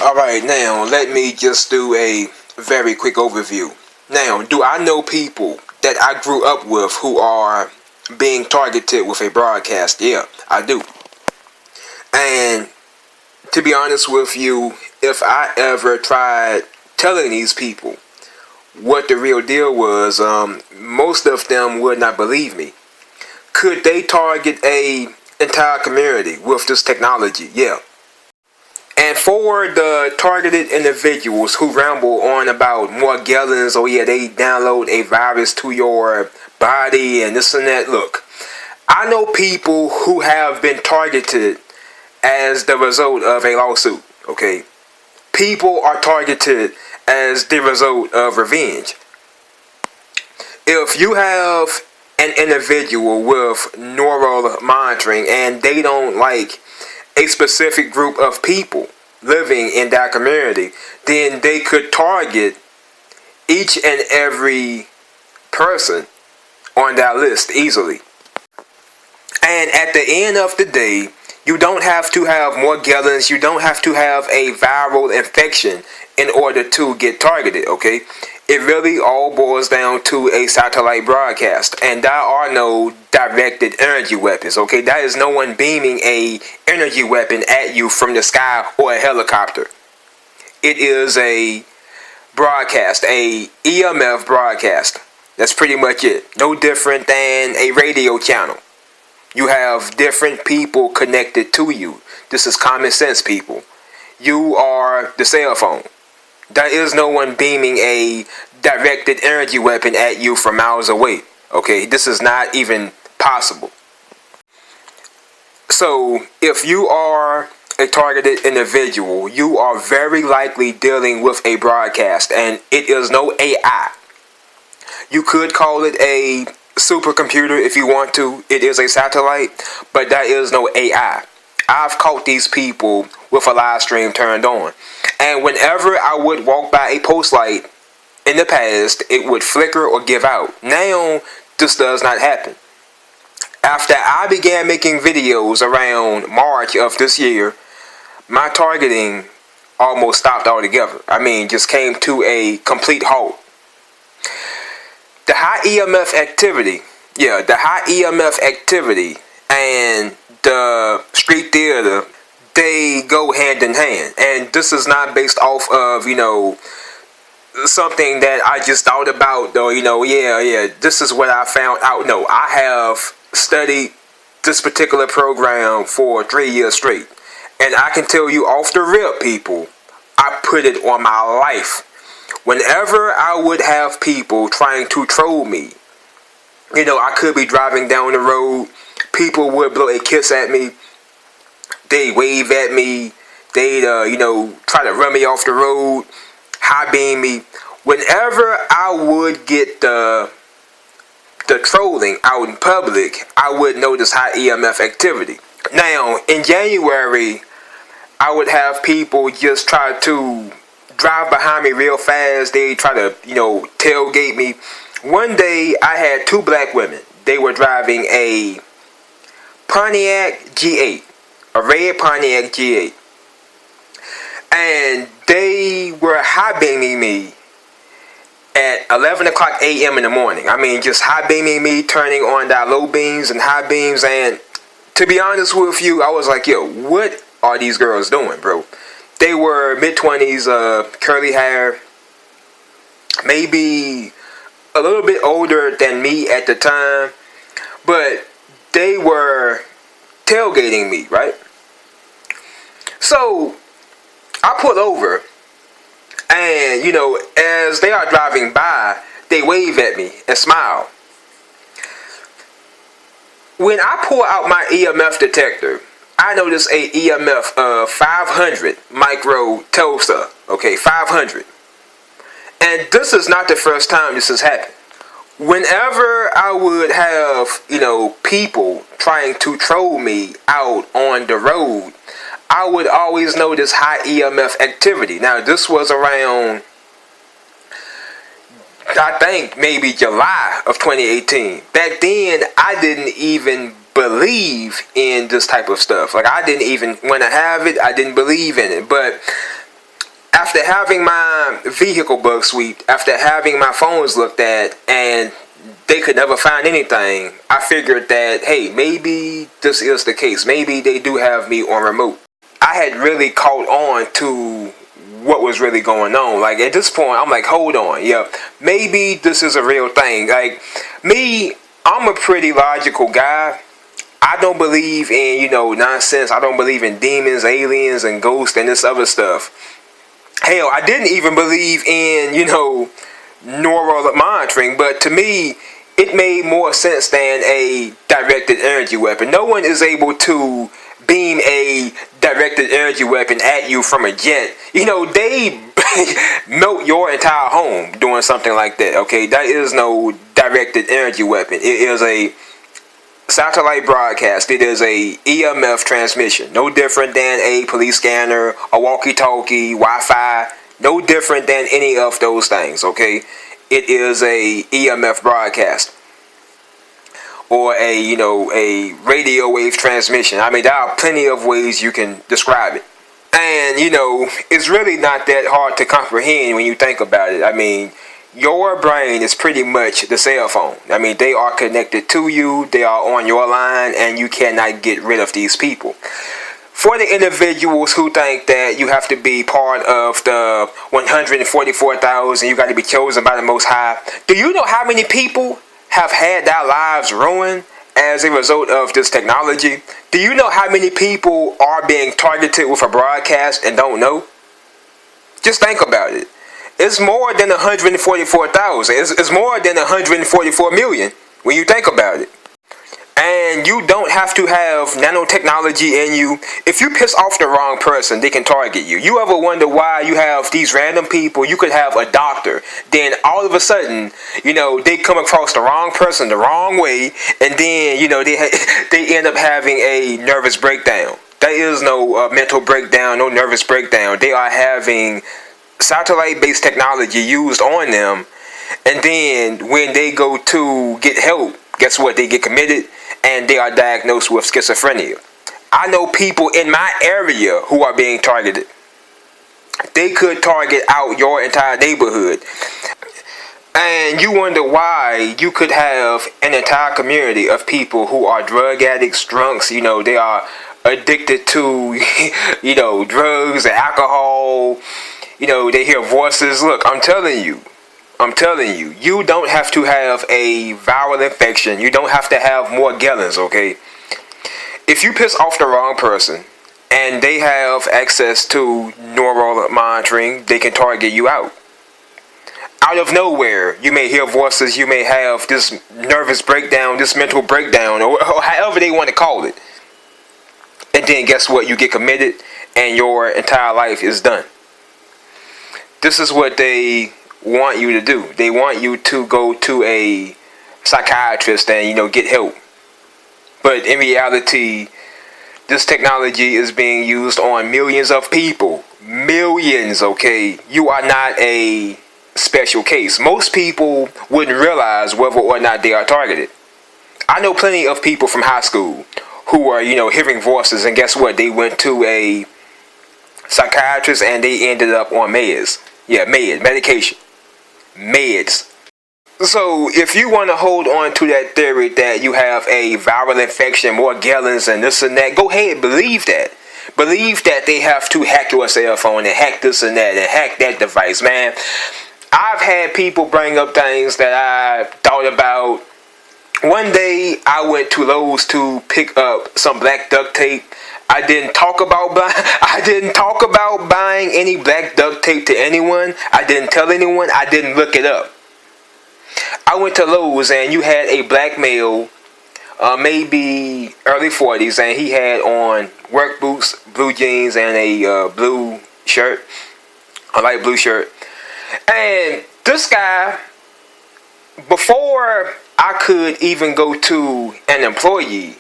Alright, now let me just do a very quick overview. Now, do I know people that I grew up with who are being targeted with a broadcast? Yeah, I do. And to be honest with you, if I ever tried telling these people what the real deal was, most of them would not believe me. Could they target a entire community with this technology? Yeah. And for the targeted individuals who ramble on about Morgellons, oh yeah, they download a virus to your body and this and that. Look, I know people who have been targeted as the result of a lawsuit, okay? People are targeted as the result of revenge. If you have an individual with neural monitoring and they don't like a specific group of people living in that community, then they could target each and every person on that list easily. And at the end of the day, you don't have to have Morgellons, you don't have to have a viral infection in order to get targeted, okay? It really all boils down to a satellite broadcast, and there are no directed energy weapons, okay? That is no one beaming a energy weapon at you from the sky or a helicopter. It is a broadcast, a EMF broadcast. That's pretty much it. No different than a radio channel. You have different people connected to you. This is common sense, people. You are the cell phone. There is no one beaming a directed energy weapon at you from miles away. Okay, this is not even possible. So, if you are a targeted individual, you are very likely dealing with a broadcast, and it is no AI. You could call it a supercomputer if you want to. It is a satellite, but that is no AI. I've caught these people with a live stream turned on. And whenever I would walk by a post light in the past, it would flicker or give out. Now, this does not happen. After I began making videos around March of this year, my targeting almost stopped altogether. I mean, just came to a complete halt. The high EMF activity, and the street theater, they go hand in hand. And this is not based off of, something that I just thought about, though, this is what I found out. No, I have studied this particular program for 3 years straight. And I can tell you off the rip, people, I put it on my life. Whenever I would have people trying to troll me, I could be driving down the road, people would blow a kiss at me, they wave at me, they'd, try to run me off the road, high beam me. Whenever I would get the trolling out in public, I would notice high EMF activity. Now, in January, I would have people just try to drive behind me real fast. They try to, tailgate me. One day, I had two black women. They were driving a Pontiac G8, a red Pontiac G8. And they were high beaming me at 11 o'clock a.m. in the morning. I mean, just high beaming me, turning on that low beams and high beams. And to be honest with you, I was like, yo, what are these girls doing, bro? They were mid-20s, curly hair, maybe a little bit older than me at the time, but they were tailgating me, right? So I pull over, and, as they are driving by, they wave at me and smile. When I pull out my EMF detector, I notice a EMF of 500 micro Tulsa. Okay, 500. And this is not the first time this has happened. Whenever I would have, people trying to troll me out on the road, I would always notice high EMF activity. Now, this was around, I think, maybe July of 2018. Back then, I didn't even believe in this type of stuff. Like, I didn't even, when I have it, I didn't believe in it. But After having my vehicle bug sweeped, after having my phones looked at, and they could never find anything, I figured that, hey, maybe this is the case. Maybe they do have me on remote. I had really caught on to what was really going on. Like, at this point, I'm like, hold on, yeah, maybe this is a real thing. Like, me, I'm a pretty logical guy. I don't believe in, nonsense. I don't believe in demons, aliens, and ghosts and this other stuff. Hell, I didn't even believe in, neural monitoring, but to me, it made more sense than a directed energy weapon. No one is able to beam a directed energy weapon at you from a jet. They melt your entire home doing something like that, okay? That is no directed energy weapon. It is a satellite broadcast. It is a EMF transmission. No different than a police scanner, a walkie-talkie, Wi-Fi. No different than any of those things, okay? It is a EMF broadcast. Or a radio wave transmission. I mean, there are plenty of ways you can describe it. And, it's really not that hard to comprehend when you think about it. I mean, your brain is pretty much the cell phone. I mean, they are connected to you, they are on your line, and you cannot get rid of these people. For the individuals who think that you have to be part of the 144,000, you got to be chosen by the Most High, do you know how many people have had their lives ruined as a result of this technology? Do you know how many people are being targeted with a broadcast and don't know? Just think about it. It's more than 144,000. It's more than 144 million when you think about it. And you don't have to have nanotechnology in you. If you piss off the wrong person, they can target you. You ever wonder why you have these random people? You could have a doctor. Then all of a sudden, they come across the wrong person the wrong way. And then, they end up having a nervous breakdown. There is no mental breakdown, no nervous breakdown. They are having satellite-based technology used on them. And then when they go to get help, guess what? They get committed and they are diagnosed with schizophrenia. I know people in my area who are being targeted. They could target out your entire neighborhood. And you wonder why you could have an entire community of people who are drug addicts, drunks, they are addicted to, drugs and alcohol. They hear voices. Look, I'm telling you, you don't have to have a viral infection. You don't have to have more gallons, okay? If you piss off the wrong person and they have access to neural monitoring, they can target you out. Out of nowhere, you may hear voices, you may have this nervous breakdown, this mental breakdown, or however they want to call it. And then guess what? You get committed and your entire life is done. This is what they want you to do. They want you to go to a psychiatrist and get help. But in reality, this technology is being used on millions of people. Millions, okay? You are not a special case. Most people wouldn't realize whether or not they are targeted. I know plenty of people from high school who are, hearing voices, and guess what? They went to a psychiatrist and they ended up on meds. Yeah, medication. Meds. So if you want to hold on to that theory that you have a viral infection, more gallons and this and that, go ahead, believe that. Believe that they have to hack your cell phone and hack this and that and hack that device, man. I've had people bring up things that I thought about. One day I went to Lowe's to pick up some black duct tape. I didn't talk about buying any black duct tape to anyone. I didn't tell anyone. I didn't look it up. I went to Lowe's and you had a black male, maybe early 40s, and he had on work boots, blue jeans, and a blue shirt, a light blue shirt. And this guy, before I could even go to an employee,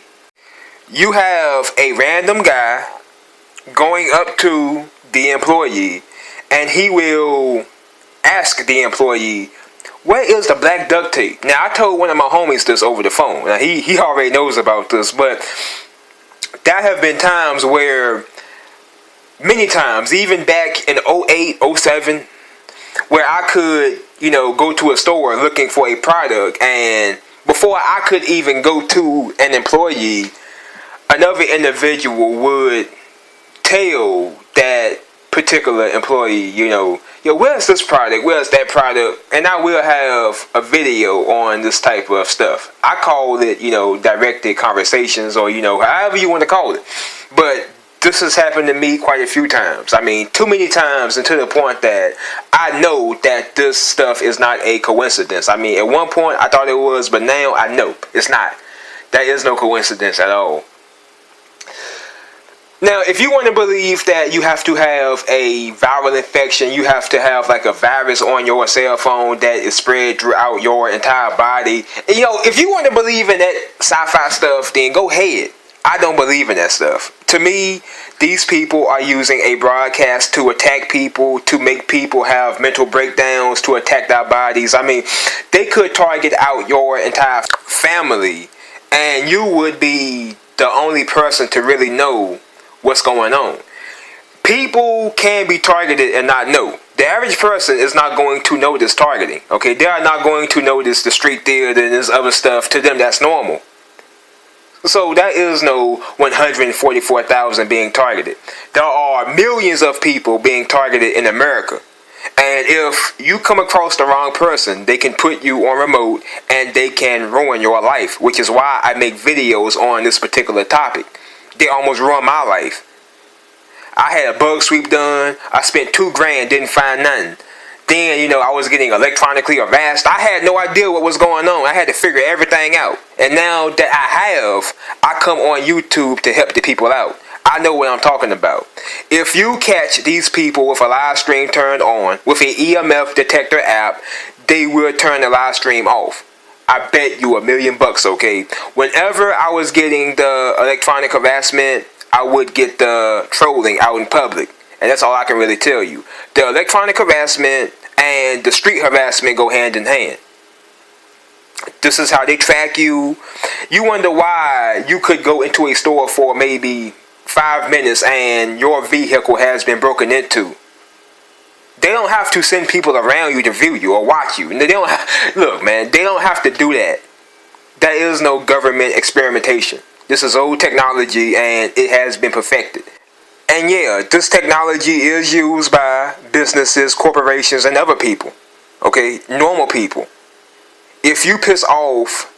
you have a random guy going up to the employee and he will ask the employee, where is the black duct tape? Now, I told one of my homies this over the phone. Now, he already knows about this, but there have been times where Many times, even back in '08, '07, where I could, go to a store looking for a product, and before I could even go to an employee, another individual would tell that particular employee, yo, where's this product? Where's that product? And I will have a video on this type of stuff. I call it, directed conversations, or, however you want to call it. But this has happened to me quite a few times. I mean, too many times, and to the point that I know that this stuff is not a coincidence. I mean, at one point I thought it was, but now I know it's not. That is no coincidence at all. Now, if you want to believe that you have to have a viral infection, you have to have like a virus on your cell phone that is spread throughout your entire body. And, if you want to believe in that sci-fi stuff, then go ahead. I don't believe in that stuff. To me, these people are using a broadcast to attack people, to make people have mental breakdowns, to attack their bodies. I mean, they could target out your entire family, and you would be the only person to really know what's going on. People can be targeted and not know. The average person is not going to notice targeting. Okay, they are not going to notice the street theater and this other stuff. To them, that's normal. So that is no 144,000 being targeted. There are millions of people being targeted in America. And if you come across the wrong person, they can put you on remote and they can ruin your life, which is why I make videos on this particular topic. They almost ruined my life. I had a bug sweep done. I spent $2,000, didn't find nothing. Then, I was getting electronically harassed. I had no idea what was going on. I had to figure everything out. And now that I come on YouTube to help the people out. I know what I'm talking about. If you catch these people with a live stream turned on, with an EMF detector app, they will turn the live stream off. I bet you $1 million, okay? Whenever I was getting the electronic harassment, I would get the trolling out in public. And that's all I can really tell you. The electronic harassment and the street harassment go hand in hand. This is how they track you. You wonder why you could go into a store for maybe 5 minutes and your vehicle has been broken into. They don't have to send people around you to view you or watch you. They don't look, man, they don't have to do that. That is no government experimentation. This is old technology and it has been perfected. And yeah, this technology is used by businesses, corporations, and other people. Okay, normal people. If you piss off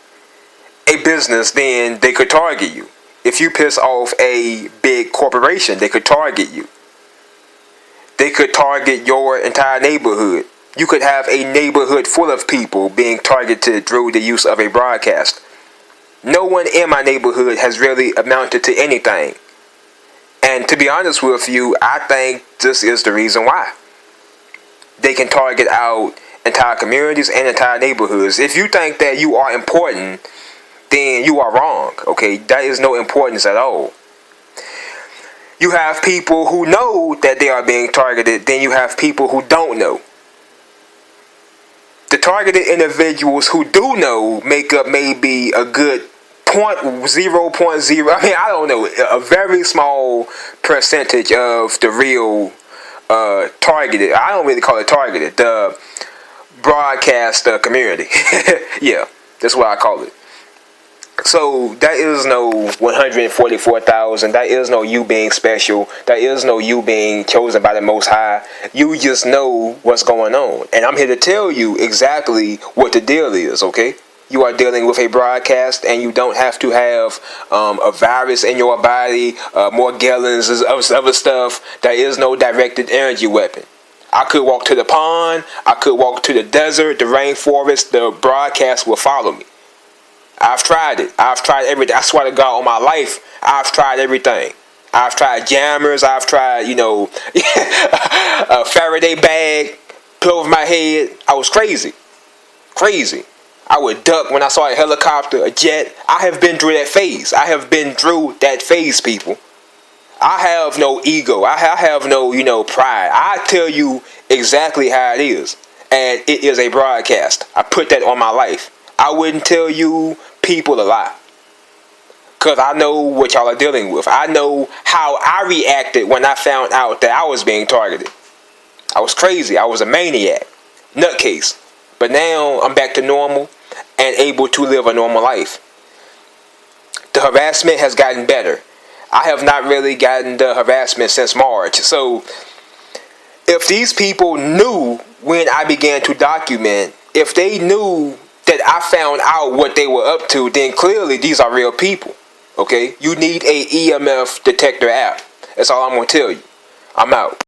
a business, then they could target you. If you piss off a big corporation, they could target you. They could target your entire neighborhood. You could have a neighborhood full of people being targeted through the use of a broadcast. No one in my neighborhood has really amounted to anything. And to be honest with you, I think this is the reason why. They can target out entire communities and entire neighborhoods. If you think that you are important, then you are wrong. Okay, that is no importance at all. You have people who know that they are being targeted, then you have people who don't know. The targeted individuals who do know make up maybe a good 0.0. I mean, I don't know, a very small percentage of the real targeted. I don't really call it targeted. The broadcast community. Yeah, that's what I call it. So that is no 144,000. That is no you being special. That is no you being chosen by the Most High. You just know what's going on. And I'm here to tell you exactly what the deal is, okay? You are dealing with a broadcast, and you don't have to have a virus in your body, more gallons of other stuff. There is no directed energy weapon. I could walk to the pond. I could walk to the desert, the rainforest. The broadcast will follow me. I've tried it. I've tried everything. I swear to God on my life, I've tried everything. I've tried jammers. I've tried, a Faraday bag, put over my head. I was crazy. Crazy. I would duck when I saw a helicopter, a jet. I have been through that phase. I have been through that phase, people. I have no ego. I have no, pride. I tell you exactly how it is. And it is a broadcast. I put that on my life. I wouldn't tell you people a lie. Because I know what y'all are dealing with. I know how I reacted when I found out that I was being targeted. I was crazy. I was a maniac. Nutcase. But now I'm back to normal and able to live a normal life. The harassment has gotten better. I have not really gotten the harassment since March. So if these people knew when I began to document, if they knew that I found out what they were up to, then clearly these are real people. Okay? You need a EMF detector app. That's all I'm going to tell you. I'm out.